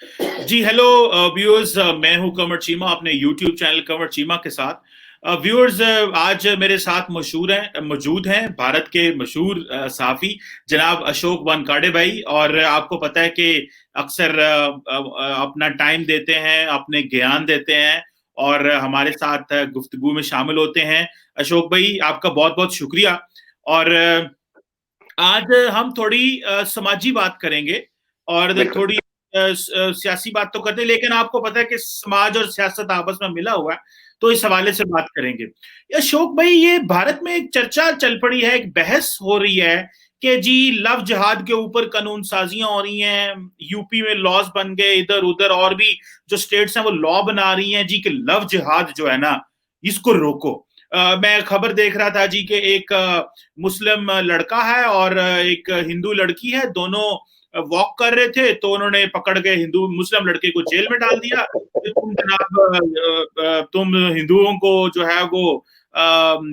जी hello viewers, मैं हूं कमर चीमा अपने यूट्यूब चैनल कमर चीमा के साथ। व्यूअर्स, आज मेरे साथ मौजूद हैं भारत के मशहूर सहाफी जनाब अशोक वानकाडे भाई। और आपको पता है कि अक्सर अपना टाइम देते हैं, अपने ज्ञान देते हैं और हमारे साथ गुफ्तगू में शामिल होते हैं। अशोक भाई, आपका बहुत बहुत शुक्रिया। और आज हम थोड़ी समाजी बात करेंगे और बिल्कुल। थोड़ी सियासी बात तो करते हैं, लेकिन आपको पता है कि समाज और सियासत आपस में मिला हुआ है, तो इस हवाले से बात करेंगे। अशोक भाई, ये भारत में एक चर्चा चल पड़ी है, एक बहस हो रही है कि जी लव जिहाद के ऊपर कानून साजियां हो रही हैं, यूपी में लॉज बन गए, इधर उधर और भी जो स्टेट्स हैं वो लॉ बना रही हैं जी कि लव जिहाद जो है ना, इसको रोको। मैं खबर देख रहा था जी कि एक मुस्लिम लड़का है और एक हिंदू लड़की है, दोनों वॉक कर रहे थे तो उन्होंने पकड़ के हिंदू मुस्लिम लड़के को जेल में डाल दिया कि तुम जनाब तुम हिंदुओं को जो है वो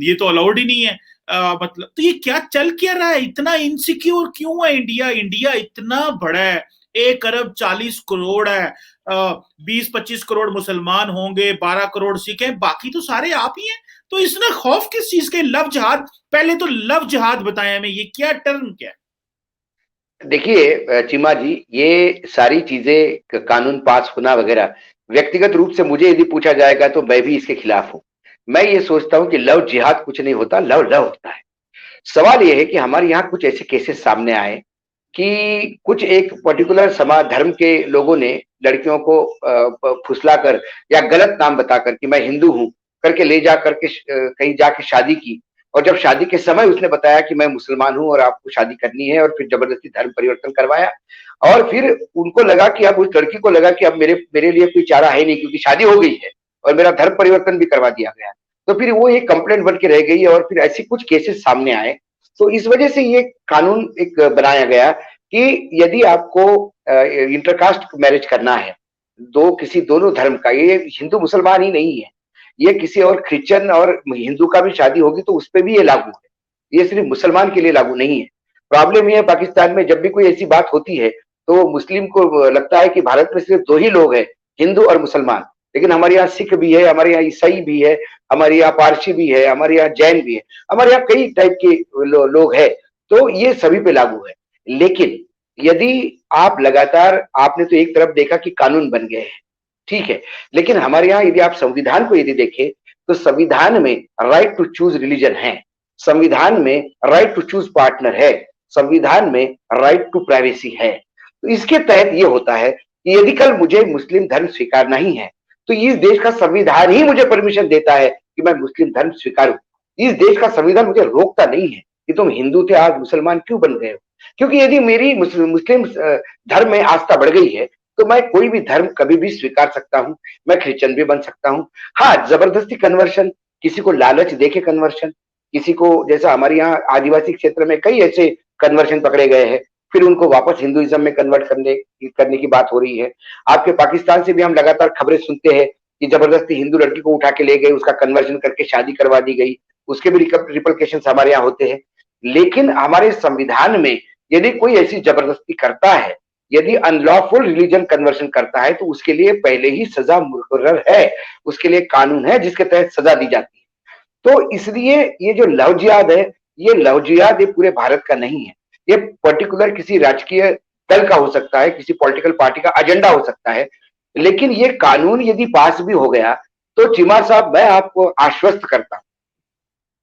ये तो अलाउड ही नहीं है। मतलब तो ये क्या चल क्या रहा है, इतना इनसिक्योर क्यों है इंडिया? इंडिया इतना बड़ा है, 1 अरब 40 करोड़ है, 20-25 करोड़ मुसलमान होंगे, 12 करोड़ सिख हैं, बाकी तो सारे आप ही हैं। तो इसमें खौफ किस चीज के? लव जिहाद, पहले तो लव जिहाद बताएं हमें, ये क्या टर्म क्या है? देखिए चीमा जी, ये सारी चीजें कानून पास होना वगैरह, व्यक्तिगत रूप से मुझे यदि पूछा जाएगा तो मैं भी इसके खिलाफ हूं। मैं ये सोचता हूं कि लव जिहाद कुछ नहीं होता, लव लव होता है। सवाल ये है कि हमारे यहाँ कुछ ऐसे केसेस सामने आए कि कुछ एक पर्टिकुलर समाज धर्म के लोगों ने लड़कियों को फुसलाकर या गलत नाम बताकर कि मैं हिंदू हूं करके ले जा करके कहीं जाके शादी की। और जब शादी के समय उसने बताया कि मैं मुसलमान हूं और आपको शादी करनी है, और फिर जबरदस्ती धर्म परिवर्तन करवाया। और फिर उनको लगा कि अब उस लड़की को लगा कि अब मेरे मेरे लिए कोई चारा है नहीं, क्योंकि शादी हो गई है और मेरा धर्म परिवर्तन भी करवा दिया गया। तो फिर वो एक कंप्लेंट बन के रह गई और फिर ऐसे कुछ केसेस सामने आए। तो इस वजह से ये कानून एक बनाया गया कि यदि आपको इंटरकास्ट मैरिज करना है, किसी दोनों धर्म का, ये हिंदू मुसलमान ही नहीं है, ये किसी और क्रिश्चियन और हिंदू का भी शादी होगी तो उस पर भी ये लागू है, ये सिर्फ मुसलमान के लिए लागू नहीं है। प्रॉब्लम ये है पाकिस्तान में जब भी कोई ऐसी बात होती है तो मुस्लिम को लगता है कि भारत में सिर्फ दो ही लोग हैं, हिंदू और मुसलमान। लेकिन हमारे यहाँ सिख भी है, हमारे यहाँ ईसाई भी है, हमारे यहाँ पारसी भी है, हमारे यहाँ जैन भी है, हमारे यहाँ कई टाइप के लोग हैं। तो ये सभी पे लागू है। लेकिन यदि आप लगातार, आपने तो एक तरफ देखा कि कानून बन गए हैं, ठीक है, लेकिन हमारे यहाँ यदि आप संविधान को यदि देखें तो संविधान में राइट टू चूज रिलीजन है, संविधान में राइट टू चूज पार्टनर है, संविधान में राइट टू प्राइवेसी है। तो इसके तहत ये होता है कि यदि कल मुझे मुस्लिम धर्म स्वीकारना ही है तो इस देश का संविधान ही मुझे परमिशन देता है कि मैं मुस्लिम धर्म स्वीकारूं। इस देश का संविधान मुझे रोकता नहीं है कि तुम हिंदू थे आज मुसलमान क्यों बन गए हो। क्योंकि यदि मेरी मुस्लिम धर्म में आस्था बढ़ गई है तो मैं कोई भी धर्म कभी भी स्वीकार सकता हूं, मैं क्रिश्चियन भी बन सकता हूं। हाँ, जबरदस्ती कन्वर्शन, किसी को लालच देके कन्वर्शन, किसी को, जैसा हमारे यहाँ आदिवासी क्षेत्र में कई ऐसे कन्वर्शन पकड़े गए हैं, फिर उनको वापस हिंदुइज्म में कन्वर्ट करने की बात हो रही है। आपके पाकिस्तान से भी हम लगातार खबरें सुनते हैं कि जबरदस्ती हिंदू लड़की को उठा के ले गए, उसका कन्वर्जन करके शादी करवा दी गई, उसके भी रिपरकेशन हमारे यहाँ होते हैं। लेकिन हमारे संविधान में यदि कोई ऐसी जबरदस्ती करता है, यदि अनलॉफुल रिलीजन कन्वर्शन करता है तो उसके लिए पहले ही सजा मुकर्रर है, उसके लिए कानून है जिसके तहत सजा दी जाती है। तो इसलिए ये जो लव जिहाद है, ये लव जिहाद ये पूरे भारत का नहीं है, ये पर्टिकुलर किसी राजकीय दल का हो सकता है, किसी पॉलिटिकल पार्टी का एजेंडा हो सकता है। लेकिन ये कानून यदि पास भी हो गया तो चीमा साहब, मैं आपको आश्वस्त करता हूं,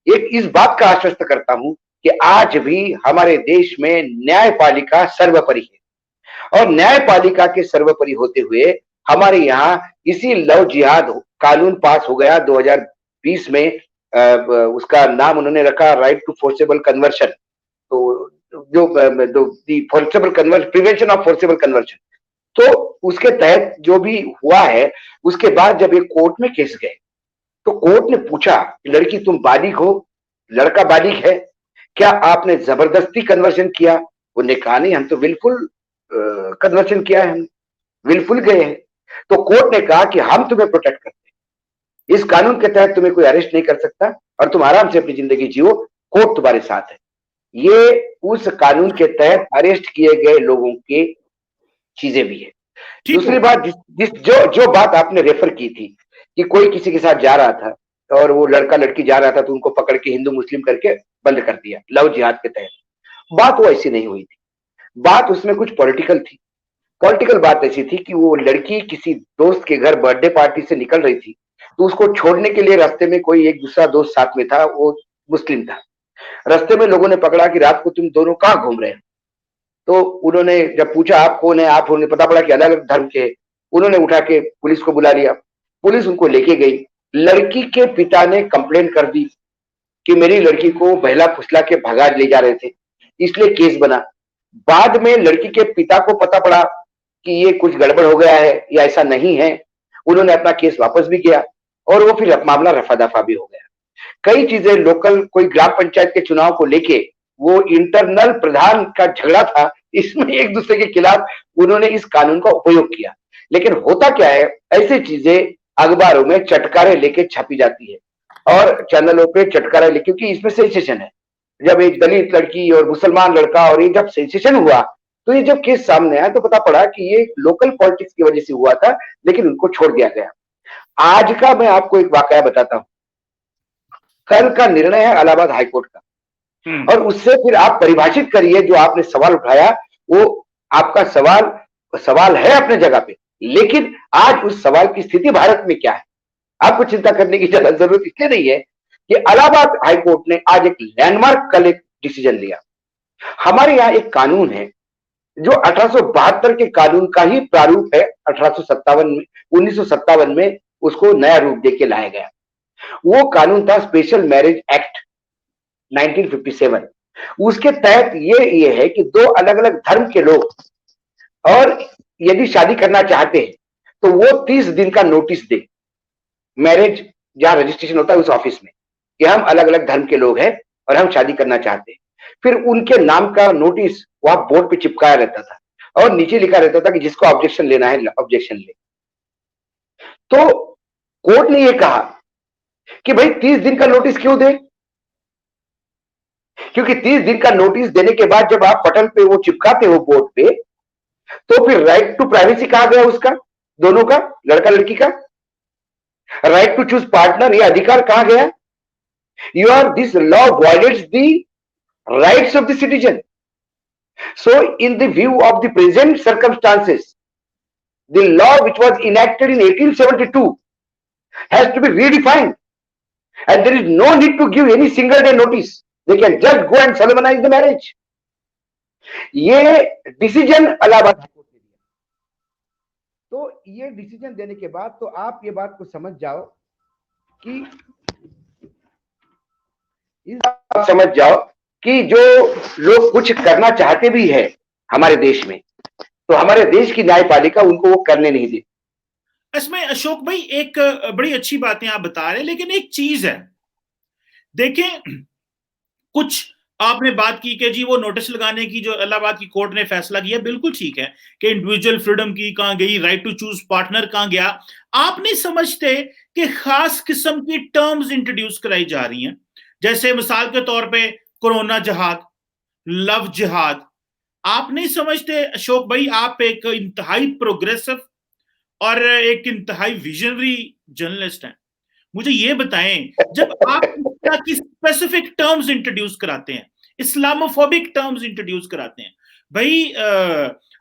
एक इस बात का आश्वस्त करता हूं कि आज भी हमारे देश में न्यायपालिका सर्वोपरि है। और न्यायपालिका के सर्वोपरि होते हुए हमारे यहाँ इसी लव जिहाद कानून पास हो गया 2020 में। उसका नाम उन्होंने रखा राइट टू फोर्सेबल कन्वर्शन। तो जो forcible conversion, prevention of forcible conversion, तो उसके तहत जो भी हुआ है, उसके बाद जब ये कोर्ट में केस गए तो कोर्ट ने पूछा, लड़की तुम बालिग हो, लड़का बालिग है, क्या आपने जबरदस्ती कन्वर्शन किया? उन्होंने कहा नहीं, हम तो विलफुल कन्वर्शन किया है, हम विलफुल गए हैं। तो कोर्ट ने कहा कि हम तुम्हें प्रोटेक्ट करते हैं, इस कानून के तहत तुम्हें कोई अरेस्ट नहीं कर सकता और तुम आराम से अपनी जिंदगी जियो, कोर्ट तुम्हारे साथ है। ये उस कानून के तहत अरेस्ट किए गए लोगों की चीजें भी है। दूसरी बात, जो बात आपने रेफर की थी कि कोई किसी के साथ जा रहा था और वो लड़का लड़की जा रहा था तो उनको पकड़ के हिंदू मुस्लिम करके बंद कर दिया लव जिहाद के तहत, बात वो ऐसी नहीं हुई थी। बात उसमें कुछ पॉलिटिकल थी। पॉलिटिकल बात ऐसी थी कि वो लड़की किसी दोस्त के घर बर्थडे पार्टी से निकल रही थी, तो उसको छोड़ने के लिए रास्ते में कोई एक दूसरा दोस्त साथ में था, वो मुस्लिम था। रास्ते में लोगों ने पकड़ा कि रात को तुम दोनों कहां घूम रहे हो। तो उन्होंने जब पूछा आप कौन है, आप उन्हें पता पड़ा कि अलग अलग धर्म के। उन्होंने उठा के पुलिस को बुला लिया, पुलिस उनको लेके गई। लड़की के पिता ने कंप्लेंट कर दी कि मेरी लड़की को बहला फुसला के भगा ले जा रहे थे, इसलिए केस बना। बाद में लड़की के पिता को पता पड़ा कि ये कुछ गड़बड़ हो गया है या ऐसा नहीं है, उन्होंने अपना केस वापस भी किया और वो फिर मामला रफा दफा भी हो गया। कई चीजें लोकल, कोई ग्राम पंचायत के चुनाव को लेके वो इंटरनल प्रधान का झगड़ा था, इसमें एक दूसरे के खिलाफ उन्होंने इस कानून का उपयोग किया। लेकिन होता क्या है, ऐसी चीजें अखबारों में चटकारे लेके छापी जाती है और चैनलों पे चटकारे लेके, क्योंकि इसमें सेंसेशन है। जब एक दलित लड़की और मुसलमान लड़का, और ये जब सेंसेशन हुआ तो ये जब केस सामने आया तो पता पड़ा कि ये लोकल पॉलिटिक्स की वजह से हुआ था, लेकिन उनको छोड़ दिया गया। आज का मैं आपको एक वाकया बताता हूं। कल का निर्णय है इलाहाबाद हाईकोर्ट का, और उससे फिर आप परिभाषित करिए जो आपने सवाल उठाया, वो आपका सवाल है अपने जगह पे, लेकिन आज उस सवाल की स्थिति भारत में क्या है, आपको चिंता करने की जरूरत इसलिए नहीं है कि इलाहाबाद हाईकोर्ट ने आज एक लैंडमार्क कल एक डिसीजन लिया। हमारे यहाँ एक कानून है जो 1872 के कानून का ही प्रारूप है, 1857 में, 1957 में उसको नया रूप देके लाया गया। वो कानून था स्पेशल मैरिज एक्ट 1957। उसके तहत ये है कि दो अलग अलग धर्म के लोग और यदि शादी करना चाहते हैं तो वो 30 दिन का नोटिस दे, मैरिज जहां रजिस्ट्रेशन होता है उस ऑफिस में, कि हम अलग अलग धर्म के लोग हैं और हम शादी करना चाहते हैं। फिर उनके नाम का नोटिस वहां बोर्ड पे चिपकाया रहता था और नीचे लिखा रहता था कि जिसको ऑब्जेक्शन लेना है ऑब्जेक्शन ले। तो कोर्ट ने यह कहा कि भाई 30 दिन का नोटिस क्यों दे, क्योंकि 30 दिन का नोटिस देने के बाद जब आप पटल पे वो चिपकाते हो बोर्ड पे, तो फिर राइट टू प्राइवेसी कहा गया उसका, दोनों का, लड़का लड़की का राइट टू चूज पार्टनर, ये अधिकार कहा गया। This law violets the rights of the citizen. So in the view of the present circumstances, the law which was enacted in 1872 has to be redefined, and there is no need to give any single day notice. They can just go and solemnize the marriage. ये decision Allahabad high court ने दिया। तो ये decision देने के बाद तो आप ये बात को समझ जाओ कि जो लोग कुछ करना चाहते भी है हमारे देश में, तो हमारे देश की न्यायपालिका उनको वो करने नहीं दी। इसमें अशोक भाई एक बड़ी अच्छी बातें आप बता रहे हैं, लेकिन एक चीज है, देखें, कुछ आपने बात की कि जी वो नोटिस लगाने की जो इलाहाबाद की कोर्ट ने फैसला किया, बिल्कुल ठीक है कि इंडिविजुअल फ्रीडम की कहां गई, राइट टू चूज पार्टनर कहां गया। आप नहीं समझते कि खास किस्म की टर्म्स इंट्रोड्यूस कराई जा रही हैं, जैसे मिसाल के तौर पे कोरोना जिहाद, लव जिहाद। आप नहीं समझते अशोक भाई, आप एक इंतहाई प्रोग्रेसिव और एक इंतहाई विजनरी जर्नलिस्ट हैं, मुझे ये बताएं, जब आप इस तरह की स्पेसिफिक टर्म्स इंट्रोड्यूस कराते हैं, इस्लामोफोबिक टर्म्स इंट्रोड्यूस कराते हैं, भाई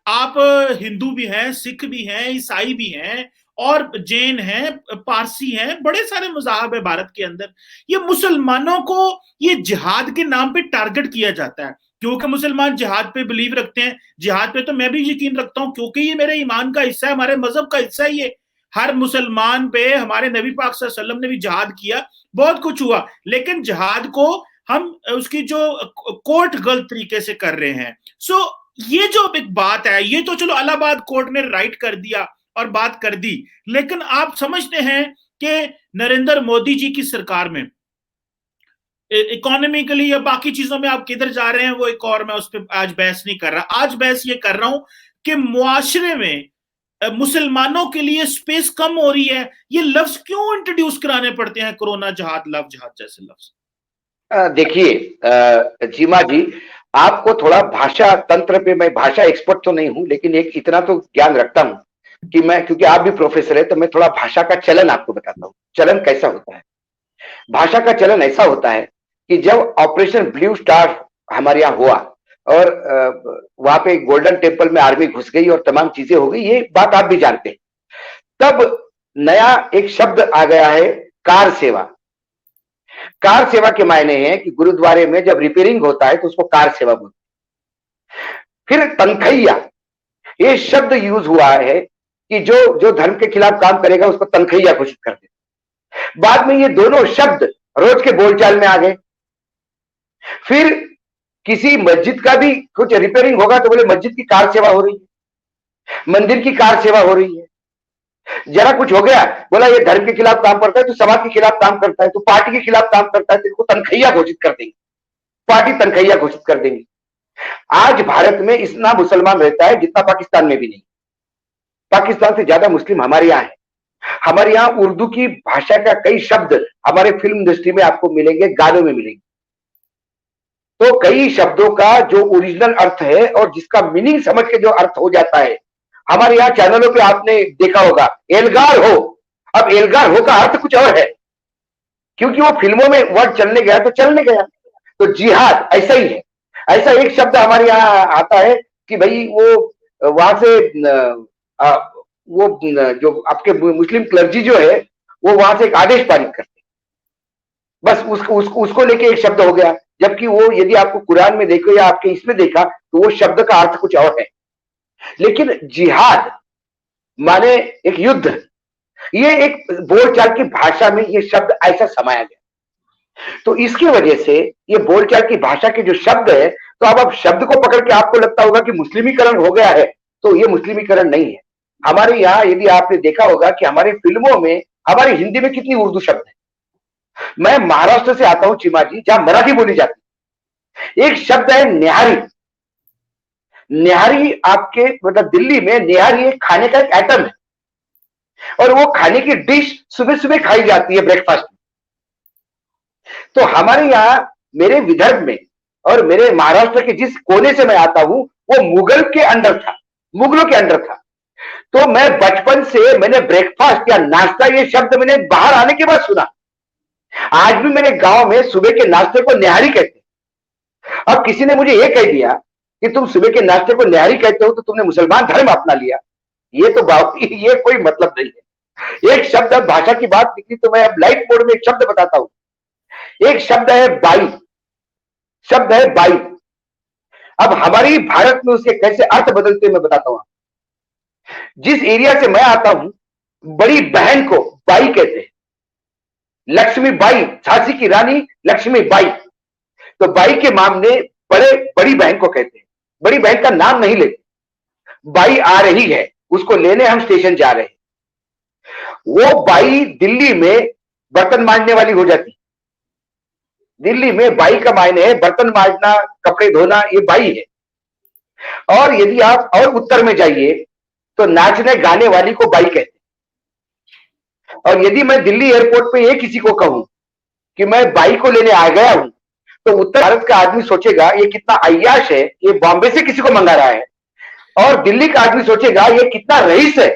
आप हिंदू भी हैं, सिख भी हैं, ईसाई भी हैं, और जैन हैं, पारसी हैं, बड़े सारे मज़ाहब है भारत के अंदर। ये मुसलमानों को ये जिहाद के नाम पे टारगेट किया जाता है, क्योंकि मुसलमान जिहाद पे बिलीव रखते हैं। जिहाद पे तो मैं भी यकीन रखता हूं, क्योंकि ये मेरे ईमान का हिस्सा है, हमारे मजहब का हिस्सा है। ये हर मुसलमान पे हमारे नबी पाक सल्लल्लाहु अलैहि वसल्लम ने भी जिहाद किया, बहुत कुछ हुआ, लेकिन जिहाद को हम उसकी जो कोर्ट गलत तरीके से कर रहे हैं। सो ये जो एक बात है, ये तो चलो इलाहाबाद कोर्ट ने राइट कर दिया और बात कर दी, लेकिन आप समझते हैं कि नरेंद्र मोदी जी की सरकार में इकोनॉमिकली या बाकी चीजों में आप किधर जा रहे हैं, वो एक और, मैं उस पर आज बहस नहीं कर रहा। आज बहस ये कर रहा हूं कि मुआशरे में मुसलमानों के लिए स्पेस कम हो रही है। ये लफ्ज क्यों इंट्रोड्यूस कराने पड़ते हैं, कोरोना जिहाद, लव जिहाद जैसे लफ्ज? देखिए जीमा जी, आपको थोड़ा भाषा तंत्र पे, मैं भाषा एक्सपर्ट तो नहीं हूं, लेकिन एक इतना तो ज्ञान रखता हूं कि मैं, क्योंकि आप भी प्रोफेसर है, तो मैं थोड़ा भाषा का चलन आपको बताता हूँ। चलन कैसा होता है? भाषा का चलन ऐसा होता है कि जब ऑपरेशन ब्लू स्टार हमारे यहाँ हुआ और वहां पे गोल्डन टेम्पल में आर्मी घुस गई और तमाम चीजें हो गई, ये बात आप भी जानते हैं। तब नया एक शब्द आ गया है, कार सेवा। कार सेवा के मायने हैं कि गुरुद्वारे में जब रिपेयरिंग होता है तो उसको कार सेवा बोलते हैं। फिर तनखैया, ये शब्द यूज हुआ है कि जो जो धर्म के खिलाफ काम करेगा उसको तनखैया घोषित कर दे। बाद में ये दोनों शब्द रोज के बोलचाल में आ गए। फिर किसी मस्जिद का भी कुछ रिपेयरिंग होगा तो बोले मस्जिद की कार सेवा हो रही है, मंदिर की कार सेवा हो रही है। जरा कुछ हो गया, बोला ये धर्म के खिलाफ काम करता है, तो समाज के खिलाफ काम करता है, तो पार्टी के खिलाफ काम करता है, तो इसको तनखैया घोषित कर देंगे, पार्टी तनखैया घोषित कर देंगे। आज भारत में इतना मुसलमान रहता है जितना पाकिस्तान में भी नहीं। पाकिस्तान से ज्यादा मुस्लिम हमारे यहाँ है। हमारे यहाँ उर्दू की भाषा का कई शब्द हमारे फिल्म इंडस्ट्री में आपको मिलेंगे, गानों में मिलेंगे। तो कई शब्दों का जो ओरिजिनल अर्थ है और जिसका मीनिंग समझ के जो अर्थ हो जाता है, हमारे यहाँ चैनलों पे आपने देखा होगा एल्गार हो। अब एल्गार हो का अर्थ कुछ और है, क्योंकि वो फिल्मों में वर्ड चलने गया तो चलने गया। तो जिहाद ऐसा ही है। ऐसा एक शब्द हमारे यहाँ आता है कि भाई वो वहां से वो जो आपके मुस्लिम क्लर्जी जो है वो वहां से एक आदेश पारित करते, बस उसको लेके एक शब्द हो गया। जबकि वो यदि आपको कुरान में देखो या आपके इसमें देखा तो वो शब्द का अर्थ कुछ और है। लेकिन जिहाद माने एक युद्ध, ये एक बोलचाल की भाषा में ये शब्द ऐसा समाया गया। तो इसकी वजह से ये बोलचाल की भाषा के जो शब्द है, तो अब शब्द को पकड़ के आपको लगता होगा कि मुस्लिमीकरण हो गया है, तो ये मुस्लिमीकरण नहीं है। हमारे यहाँ यदि आपने देखा होगा कि हमारी फिल्मों में, हमारी हिंदी में कितनी उर्दू शब्द है। मैं महाराष्ट्र से आता हूं चिमाजी, जहां मराठी बोली जाती। एक शब्द है निहारी। निहारी आपके मतलब दिल्ली में निहारी एक खाने का एक आइटम है और वो खाने की डिश सुबह सुबह खाई जाती है ब्रेकफास्ट में। तो हमारे यहाँ, मेरे विदर्भ में और मेरे महाराष्ट्र के जिस कोने से मैं आता हूं वो मुगल के अंडर था, मुगलों के अंडर था। तो मैं बचपन से मैंने ब्रेकफास्ट या नाश्ता ये शब्द मैंने बाहर आने के बाद सुना। आज भी मेरे गांव में सुबह के नाश्ते को निहारी कहते हैं। अब किसी ने मुझे ये कह दिया कि तुम सुबह के नाश्ते को निहारी कहते हो तो तुमने मुसलमान धर्म अपना लिया। ये तो ये कोई मतलब नहीं है। एक शब्द, भाषा की बात निकली तो मैं अब लाइट मोड में एक शब्द बताता हूं। एक शब्द है बाई, शब्द है बाई। अब हमारी भारत में उसके कैसे अर्थ बदलते मैं बताता हूं। जिस एरिया से मैं आता हूं, बड़ी बहन को बाई कहते हैं। लक्ष्मी बाई, झांसी की रानी लक्ष्मी बाई। तो बाई के मामले बड़ी बहन को कहते हैं। बड़ी बहन का नाम नहीं लेते, बाई आ रही है उसको लेने हम स्टेशन जा रहे हैं। वो बाई दिल्ली में बर्तन मांजने वाली हो जाती। दिल्ली में बाई का मायने है बर्तन मांजना, कपड़े धोना, ये बाई है। और यदि आप और उत्तर में जाइए तो नाचने गाने वाली को बाई कहते हैं। और यदि मैं दिल्ली एयरपोर्ट पे ये किसी को कहूं कि मैं बाई को लेने आ गया हूं, तो उत्तर भारत का आदमी सोचेगा ये कितना अय्याश है, ये बॉम्बे से किसी को मंगा रहा है। और दिल्ली का आदमी सोचेगा ये कितना रईस है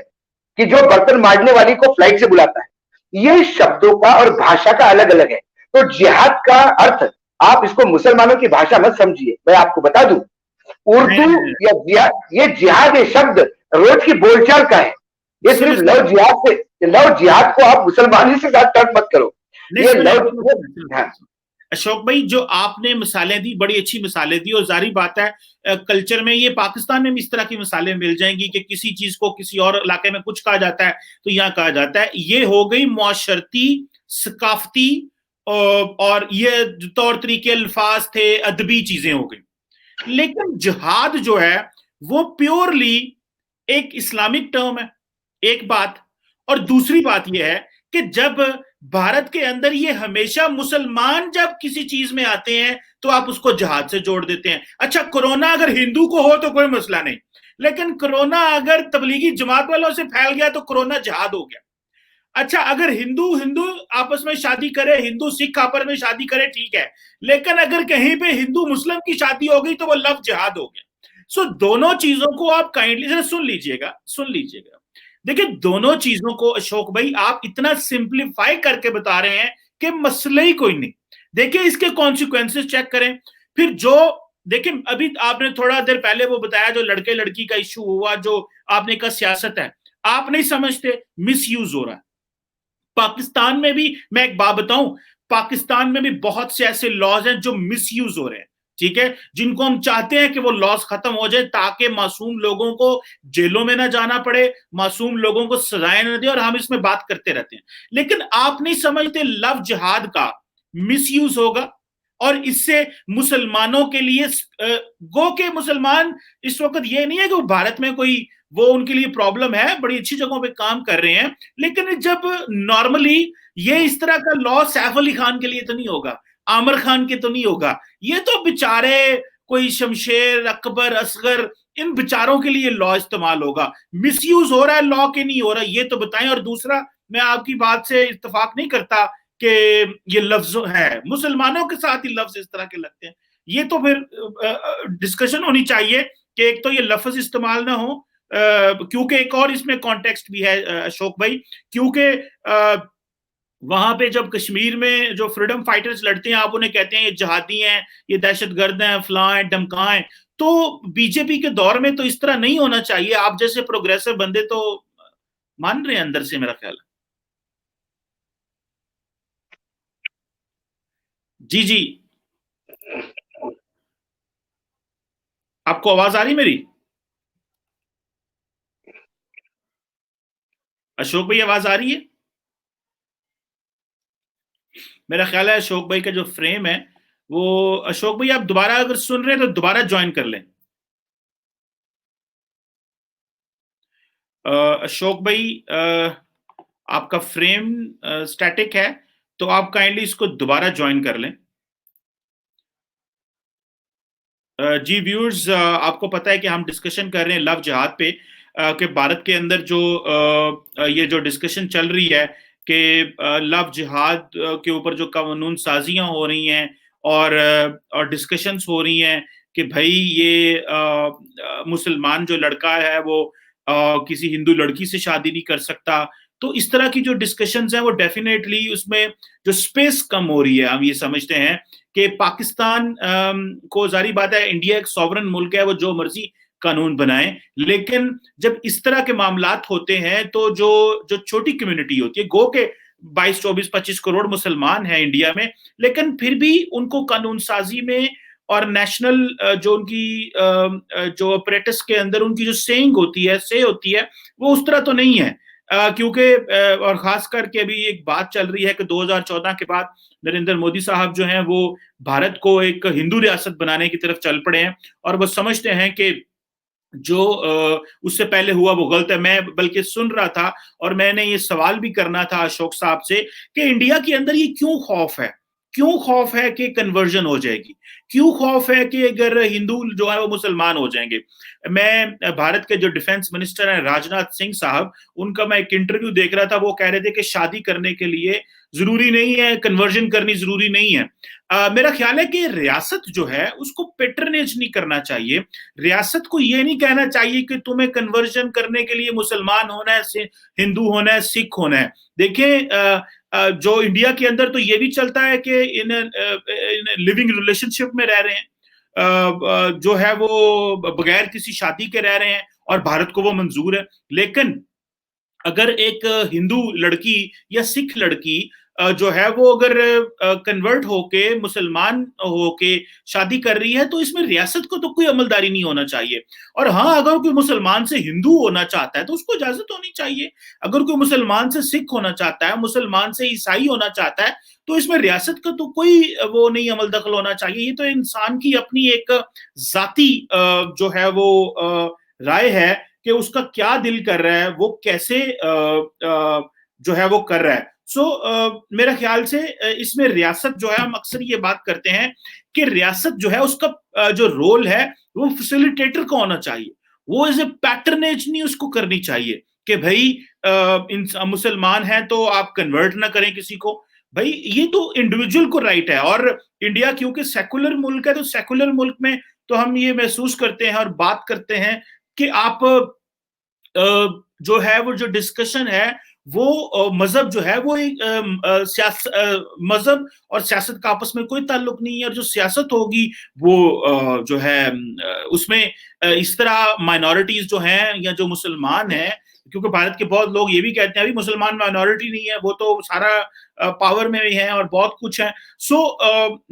कि जो बर्तन मांजने वाली को फ्लाइट से बुलाता है। ये शब्दों का और भाषा का अलग अलग है। तो जिहाद का अर्थ आप इसको मुसलमानों की भाषा मत समझिए। मैं आपको बता दूं, उर्दू या जिहाद, ये जिहाद ये शब्द रोज की बोलचाल का है। ये सिर्फ लव जिहाद को आप मुसलमानी से साथ मत करो। ये लव, हाँ। अशोक भाई, जो आपने मिसालें दी, बड़ी अच्छी मिसालें दी, और जारी बात है कल्चर में, ये पाकिस्तान में भी इस तरह की मिसालें मिल जाएंगी कि किसी चीज को किसी और इलाके में कुछ कहा जाता है तो यहाँ कहा जाता है। ये हो गई मुआशरती, सकाफती और ये तौर तरीके, अल्फाज थे, अदबी चीजें हो गई। लेकिन जिहाद जो है वो प्योरली एक इस्लामिक टर्म है, एक बात। और दूसरी बात यह है कि जब भारत के अंदर ये हमेशा मुसलमान जब किसी चीज में आते हैं तो आप उसको जिहाद से जोड़ देते हैं। अच्छा, कोरोना अगर हिंदू को हो तो कोई मसला नहीं, लेकिन कोरोना अगर तबलीगी जमात वालों से फैल गया तो कोरोना जिहाद हो गया। अच्छा, अगर हिंदू हिंदू आपस में शादी करे, हिंदू सिख आपस में शादी करे, ठीक है, लेकिन अगर कहीं पे हिंदू मुस्लिम की शादी हो गई तो वो लव जिहाद हो गया। सो दोनों चीजों को आप काइंडली से सुन लीजिएगा। देखिए दोनों चीजों को अशोक भाई आप इतना सिंप्लीफाई करके बता रहे हैं कि मसला ही कोई नहीं। देखिए इसके कॉन्सिक्वेंसेस चेक करें। फिर जो देखिए अभी आपने थोड़ा देर पहले वो बताया जो लड़के लड़की का इश्यू हुआ, जो आपने कहा सियासत है, आप नहीं समझते मिस यूज हो रहा है। पाकिस्तान में भी मैं एक बात बताऊं, पाकिस्तान में भी बहुत से ऐसे लॉज हैं जो मिस यूज हो रहे हैं, ठीक है, जिनको हम चाहते हैं कि वो लॉज खत्म हो जाए ताकि मासूम लोगों को जेलों में ना जाना पड़े, मासूम लोगों को सजाएं न दे, और हम इसमें बात करते रहते हैं। लेकिन आप नहीं समझते लव जिहाद का मिस यूज होगा और इससे मुसलमानों के लिए गो के मुसलमान इस वक्त ये नहीं है कि भारत में कोई वो उनके लिए प्रॉब्लम है, बड़ी अच्छी जगहों पे काम कर रहे हैं, लेकिन जब नॉर्मली ये इस तरह का लॉ सैफ अली खान के लिए तो नहीं होगा, आमिर खान के तो नहीं होगा, ये तो बेचारे कोई शमशेर अकबर असगर इन बेचारों के लिए लॉ इस्तेमाल होगा। मिसयूज हो रहा है लॉ के नहीं हो रहा, ये तो बताएं। और दूसरा, मैं आपकी बात से इत्तेफाक नहीं करता कि ये लफ्ज है मुसलमानों के साथ ही लफ्ज इस तरह के लगते हैं, ये तो फिर डिस्कशन होनी चाहिए कि एक तो ये लफ्ज इस्तेमाल ना हो, क्योंकि एक और इसमें कॉन्टेक्स्ट भी है अशोक भाई, क्योंकि वहां पे जब कश्मीर में जो फ्रीडम फाइटर्स लड़ते हैं आप उन्हें कहते हैं ये जहादी हैं, ये दहशतगर्द हैं, फलाएं धमकाएं, तो बीजेपी के दौर में तो इस तरह नहीं होना चाहिए। आप जैसे प्रोग्रेसिव बंदे तो मान रहे हैं अंदर से, मेरा ख्याल है। जी जी, आपको आवाज आ रही मेरी? अशोक भाई आवाज आ रही है? मेरा ख्याल है अशोक भाई का जो फ्रेम है वो, अशोक भाई आप दोबारा अगर सुन रहे हैं तो दोबारा ज्वाइन कर लें। अशोक भाई आपका फ्रेम स्टैटिक है, तो आप काइंडली इसको दोबारा ज्वाइन कर लें। जी व्यूअर्स, आपको पता है कि हम डिस्कशन कर रहे हैं लव जिहाद पे, कि भारत के अंदर जो ये जो डिस्कशन चल रही है कि लव जिहाद के ऊपर जो कानून साजियां हो रही हैं और डिस्कशंस हो रही हैं कि भाई ये मुसलमान जो लड़का है वो किसी हिंदू लड़की से शादी नहीं कर सकता, तो इस तरह की जो डिस्कशंस हैं वो डेफिनेटली उसमें जो स्पेस कम हो रही है, हम ये समझते हैं कि पाकिस्तान को, जारी बात है इंडिया एक सॉवरन मुल्क है, वो जो मर्जी कानून बनाए, लेकिन जब इस तरह के मामलात होते हैं तो जो जो छोटी कम्युनिटी होती है, गो के 22 24 25 करोड़ मुसलमान हैं इंडिया में, लेकिन फिर भी उनको कानून साजी में और नेशनल जो उनकी जो अपरेटस के अंदर उनकी जो सेइंग होती है, से होती है, वो उस तरह तो नहीं है। क्योंकि और खास करके अभी एक बात चल रही है कि 2014 के बाद नरेंद्र मोदी साहब जो हैं वो भारत को एक हिंदू रियासत बनाने की तरफ चल पड़े हैं, और वो समझते हैं कि जो उससे पहले हुआ वो गलत है। मैं बल्कि सुन रहा था और मैंने ये सवाल भी करना था अशोक साहब से कि इंडिया के अंदर ये क्यों खौफ है, क्यों खौफ है कि कन्वर्जन हो जाएगी, क्यों खौफ है कि अगर हिंदू जो है वो मुसलमान हो जाएंगे। मैं भारत के जो डिफेंस मिनिस्टर हैं राजनाथ सिंह साहब, उनका मैं एक इंटरव्यू देख रहा था, वो कह रहे थे कि शादी करने के लिए जरूरी नहीं है, कन्वर्जन करनी जरूरी नहीं है। मेरा ख्याल है कि रियासत जो है उसको पेट्रनेज नहीं करना चाहिए, रियासत को ये नहीं कहना चाहिए कि तुम्हें कन्वर्जन करने के लिए मुसलमान होना है, हिंदू होना है, सिख होना है। देखिए जो इंडिया के अंदर तो ये भी चलता है कि इन लिविंग रिलेशनशिप में रह रहे हैं, जो है वो बगैर किसी शादी के रह रहे हैं, और भारत को वो मंजूर है। लेकिन अगर एक हिंदू लड़की या सिख लड़की जो है वो अगर कन्वर्ट होके मुसलमान होके शादी कर रही है, तो इसमें रियासत को तो कोई अमलदारी नहीं होना चाहिए। और हाँ, अगर कोई मुसलमान से हिंदू होना चाहता है तो उसको इजाजत होनी चाहिए, अगर कोई मुसलमान से सिख होना चाहता है, मुसलमान से ईसाई होना चाहता है, तो इसमें रियासत का तो कोई वो नहीं अमल दखल होना चाहिए। ये तो इंसान की अपनी एक जाती जो है वो राय है कि उसका क्या दिल कर रहा है, वो कैसे जो है वो कर रहा है। मेरा ख्याल से इसमें रियासत जो है, हम अक्सर ये बात करते हैं कि रियासत जो है उसका जो रोल है वो फैसिलिटेटर का होना चाहिए, वो एज ए पैटर्नेज नहीं उसको करनी चाहिए कि भाई मुसलमान हैं तो आप कन्वर्ट ना करें किसी को। भाई ये तो इंडिविजुअल को राइट है, और इंडिया क्योंकि सेकुलर मुल्क है, तो सेकुलर मुल्क में तो हम ये महसूस करते हैं और बात करते हैं कि आप जो है वो जो डिस्कशन है वो मजहब जो है वो एक मजहब और सियासत का आपस में कोई ताल्लुक नहीं है। और जो सियासत होगी वो जो है उसमें इस तरह माइनॉरिटीज जो हैं या जो मुसलमान हैं, क्योंकि भारत के बहुत लोग ये भी कहते हैं अभी मुसलमान माइनॉरिटी नहीं है, वो तो सारा पावर में भी है और बहुत कुछ है।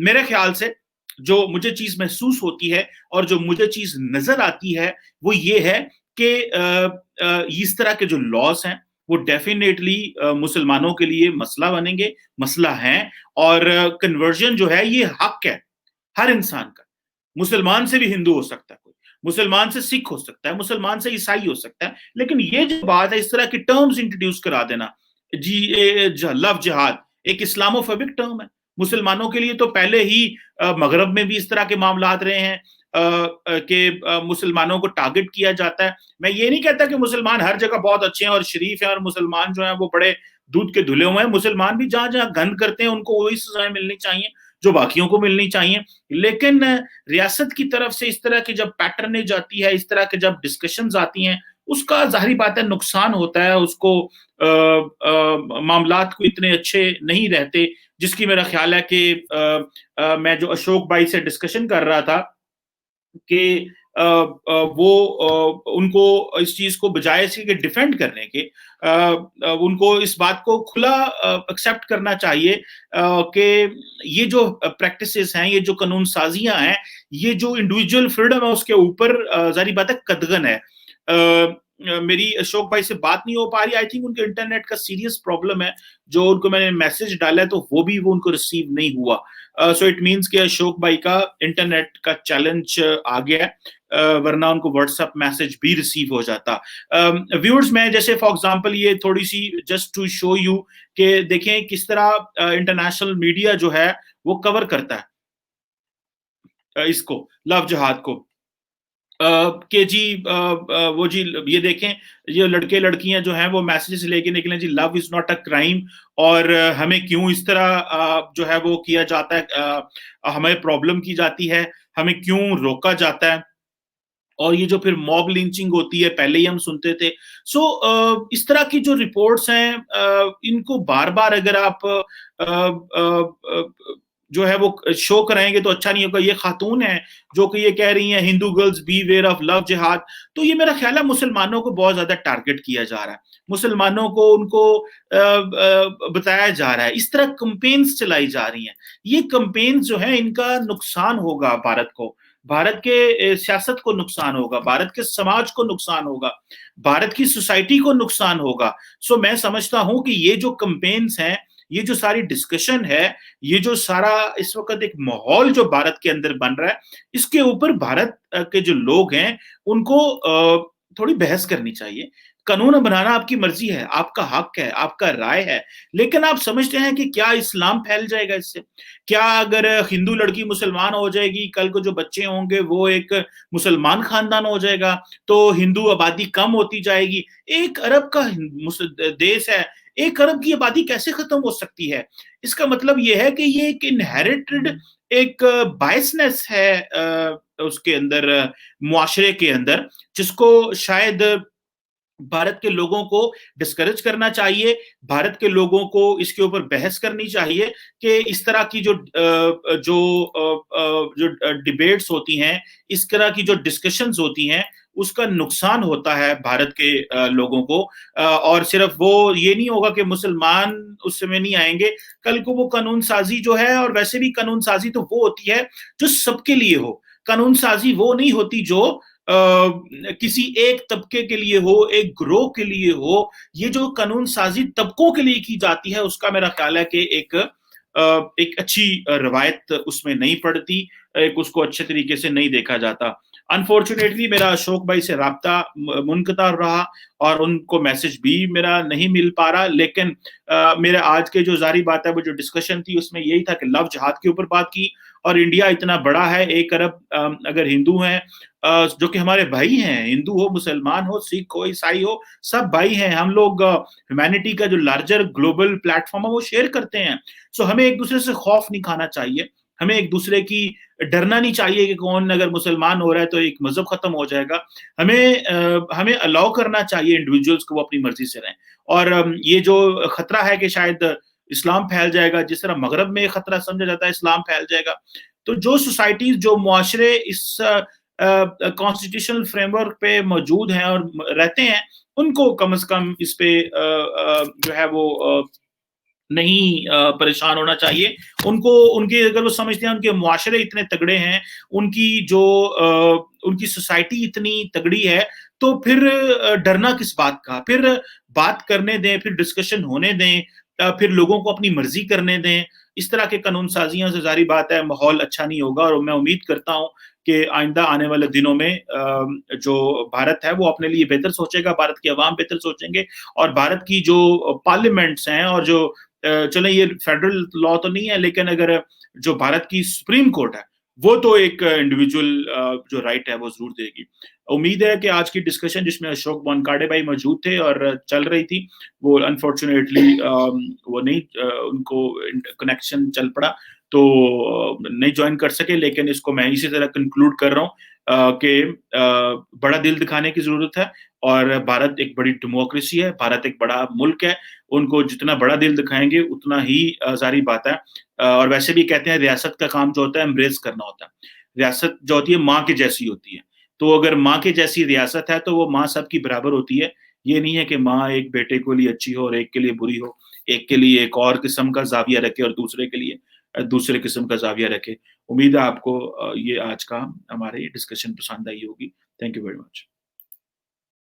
मेरे ख्याल से जो मुझे चीज महसूस होती है और जो मुझे चीज नजर आती है वो ये है कि इस तरह के जो लॉस हैं वो डेफिनेटली मुसलमानों के लिए मसला बनेंगे, मसला है। और कन्वर्जन जो है ये हक है हर इंसान का। मुसलमान से भी हिंदू हो सकता है कोई, मुसलमान से सिख हो सकता है, मुसलमान से ईसाई हो सकता है। लेकिन ये जो बात है इस तरह की टर्म्स इंट्रोड्यूस करा देना, लव जिहाद एक इस्लामोफोबिक टर्म है। मुसलमानों के लिए तो पहले ही मगरब में भी इस तरह के मामला रहे हैं कि मुसलमानों को टारगेट किया जाता है। मैं ये नहीं कहता कि मुसलमान हर जगह बहुत अच्छे हैं और शरीफ हैं और मुसलमान जो है वो बड़े दूध के धुले हुए हैं। मुसलमान भी जहां जहां गंद करते हैं उनको वही सजाएं मिलनी चाहिए जो बाकियों को मिलनी चाहिए। लेकिन रियासत की तरफ से इस तरह की जब पैटर्नेज आती है, इस तरह के जब डिस्कशंस आती हैं, उसका जाहिर बात है नुकसान होता है। उसको मामलात को इतने अच्छे नहीं रहते जिसकी मेरा ख्याल है कि मैं जो अशोक भाई से डिस्कशन कर रहा था कि वो उनको इस चीज को बजाय इसके डिफेंड करने के उनको इस बात को खुला एक्सेप्ट करना चाहिए कि ये जो प्रैक्टिसेस हैं, ये जो कानून साजियां हैं, ये जो इंडिविजुअल फ्रीडम है उसके ऊपर जारी बात है कदगन है। मेरी अशोक भाई से बात नहीं हो पा रही। आई थिंक उनके इंटरनेट का सीरियस प्रॉब्लम है। जो उनको मैंने मैसेज डाला है तो वो उनको रिसीव नहीं हुआ। सो इट मीन्स कि अशोक भाई का इंटरनेट का चैलेंज आ गया है, वरना उनको व्हाट्सएप मैसेज भी रिसीव हो जाता। व्यूअर्स, मैं जैसे फॉर एग्जांपल ये थोड़ी सी जस्ट टू शो यू कि देखें किस तरह इंटरनेशनल मीडिया जो है वो कवर करता है इसको, लव जिहाद को। के जी वो जी ये देखें, ये लड़के लड़कियां जो हैं वो मैसेजेस लेके निकले जी, love is not a crime. और हमें क्यों इस तरह जो है वो किया जाता है, हमें प्रॉब्लम की जाती है, हमें क्यों रोका जाता है। और ये जो फिर मॉब लिंचिंग होती है पहले ही हम सुनते थे। इस तरह की जो रिपोर्ट्स हैं इनको बार बार अगर आप जो है वो शो कराएंगे तो अच्छा नहीं होगा। ये खातून है जो कि ये कह रही हैं Hindu girls beware of love jihad, तो ये मेरा ख्याल है मुसलमानों को बहुत ज्यादा टारगेट किया जा रहा है। मुसलमानों को उनको बताया जा रहा है, इस तरह कंपेन्स चलाई जा रही हैं। ये कंपेन्स जो है इनका नुकसान होगा भारत को, भारत के सियासत को नुकसान होगा, भारत के समाज को नुकसान होगा, भारत की सोसाइटी को नुकसान होगा। मैं समझता हूं कि ये जो कंपेन्स हैं, ये जो सारी डिस्कशन है, ये जो सारा इस वक्त एक माहौल जो भारत के अंदर बन रहा है, इसके ऊपर भारत के जो लोग हैं उनको थोड़ी बहस करनी चाहिए। कानून बनाना आपकी मर्जी है, आपका हक है, आपका राय है, लेकिन आप समझते हैं कि क्या इस्लाम फैल जाएगा इससे? क्या अगर हिंदू लड़की मुसलमान हो जाएगी, कल को जो बच्चे होंगे वो एक मुसलमान खानदान हो जाएगा, तो हिंदू आबादी कम होती जाएगी? 1 अरब का देश है, 1 अरब की आबादी कैसे खत्म हो सकती है? इसका मतलब यह है कि ये एक इनहेरिटेड एक बायसनेस है उसके अंदर, मुआशरे के अंदर, जिसको शायद भारत के लोगों को डिस्करेज करना चाहिए। भारत के लोगों को इसके ऊपर बहस करनी चाहिए कि इस तरह की जो डिबेट्स होती हैं, इस तरह की जो डिस्कशंस होती हैं, उसका नुकसान होता है भारत के लोगों को। और सिर्फ वो ये नहीं होगा कि मुसलमान उस समय नहीं आएंगे, कल को वो कानून साजी जो है, और वैसे भी कानून साजी तो वो होती है जो सबके लिए हो। कानून साजी वो नहीं होती जो किसी एक तबके के लिए हो, एक ग्रोह के लिए हो। ये जो कानून साजी तबकों के लिए की जाती है, उसका मेरा ख्याल है कि एक अच्छी रवायत उसमें नहीं पड़ती, एक उसको अच्छे तरीके से नहीं देखा जाता। अनफॉर्चुनेटली मेरा अशोक भाई से राब्ता मुनक़ता रहा और उनको मैसेज भी मेरा नहीं मिल पा रहा। लेकिन मेरा आज के जो जारी बात है, वो जो डिस्कशन थी उसमें यही था कि लव जिहाद के ऊपर बात की। और इंडिया इतना बड़ा है, 1 अरब अगर हिंदू हैं जो कि हमारे भाई हैं, हिंदू हो, मुसलमान हो, सिख हो, ईसाई हो, सब भाई हैं हम लोग। ह्यूमैनिटी का जो लार्जर ग्लोबल प्लेटफॉर्म है वो शेयर करते हैं। हमें एक दूसरे से खौफ नहीं खाना चाहिए। हमें एक दूसरे की डरना नहीं चाहिए कि कौन अगर मुसलमान हो रहा है तो एक मजहब खत्म हो जाएगा। हमें अलाउ करना चाहिए इंडिविजुअल्स को वो अपनी मर्जी से रहें। और ये जो खतरा है कि शायद इस्लाम फैल जाएगा, जिस तरह मगरब में खतरा समझा जाता है इस्लाम फैल जाएगा, तो जो सोसाइटीज, जो मुआशरे इस कॉन्स्टिट्यूशनल फ्रेमवर्क पे मौजूद हैं और रहते हैं, उनको कम से कम इस पे जो है वो नहीं परेशान होना चाहिए। उनको, उनके अगर वो समझते हैं उनके मुआशरे इतने तगड़े हैं, उनकी जो उनकी सोसाइटी इतनी तगड़ी है, तो फिर डरना किस बात का? फिर बात करने दें, फिर डिस्कशन होने दें, फिर लोगों को अपनी मर्जी करने दें। इस तरह के कानून साजियां से जारी बात है माहौल अच्छा नहीं होगा। और मैं उम्मीद करता हूं कि आइंदा आने वाले दिनों में जो भारत है वो अपने लिए बेहतर सोचेगा, भारत की आवाम बेहतर सोचेंगे, और भारत की जो पार्लियामेंट्स हैं और जो चले ये फेडरल लॉ तो नहीं है, लेकिन अगर जो भारत की सुप्रीम कोर्ट है वो तो एक इंडिविजुअल जो राइट है वो जरूर देगी। उम्मीद है कि आज की डिस्कशन जिसमें अशोक बनकाड़े भाई मौजूद थे और चल रही थी, वो अनफॉर्चुनेटली वो नहीं उनको कनेक्शन चल पड़ा तो नहीं ज्वाइन कर सके। लेकिन इसको मैं इसी तरह कंक्लूड कर रहा हूँ कि बड़ा दिल दिखाने की जरूरत है, और भारत एक बड़ी डेमोक्रेसी है, भारत एक बड़ा मुल्क है। उनको जितना बड़ा दिल दिखाएंगे उतना ही जारी बात है। और वैसे भी कहते हैं रियासत का काम जो होता है एम्ब्रेस करना होता है। रियासत जो होती है माँ के जैसी होती है, तो अगर माँ के जैसी रियासत है तो वो माँ सबकी बराबर होती है। ये नहीं है कि माँ एक बेटे के लिए अच्छी हो और एक के लिए बुरी हो, एक के लिए एक और किस्म का जाविया रखे और दूसरे के लिए दूसरे किस्म का जाविया रखे। उम्मीद है आपको ये आज का हमारी डिस्कशन पसंद आई होगी। Thank you very much.